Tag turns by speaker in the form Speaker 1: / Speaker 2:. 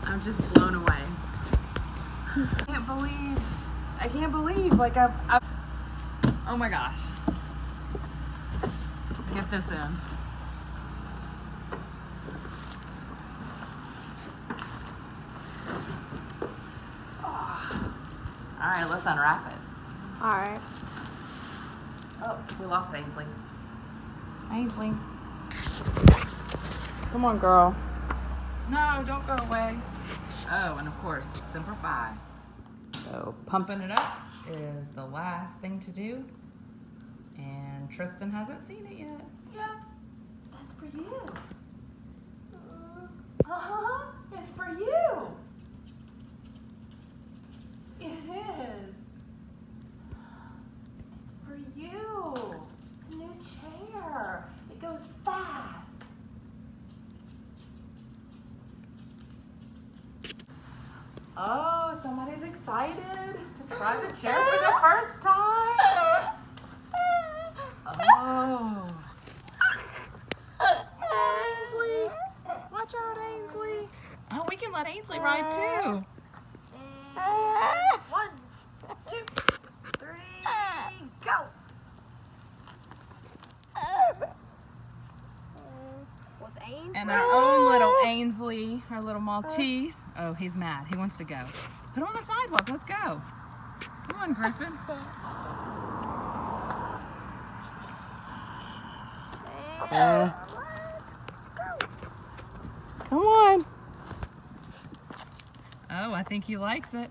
Speaker 1: I'm just blown away. I can't believe, like I've oh my gosh. Let's get this in. Oh. All right, let's unwrap it.
Speaker 2: All right.
Speaker 1: Oh, we lost Ainsley. Ainsley. Come on, girl. No, don't go away. Oh, and of course, Semper Fi. So pumping it up is the last thing to do. And Tristan hasn't seen it yet. Yeah, that's for you. It's for you. It is. It's for you. It's a new chair. It goes fast. Oh, somebody's excited to try the chair for the first time. Oh. Ainsley. Watch out, Ainsley. Oh, we can let Ainsley ride too. 1, 2, 3, go.
Speaker 2: With Ainsley.
Speaker 1: And our own little Ainsley, our little Maltese. Oh, he's mad. He wants to go. Put him on the sidewalk. Let's go. Come on, Griffin. Come on. Oh, I think he likes it.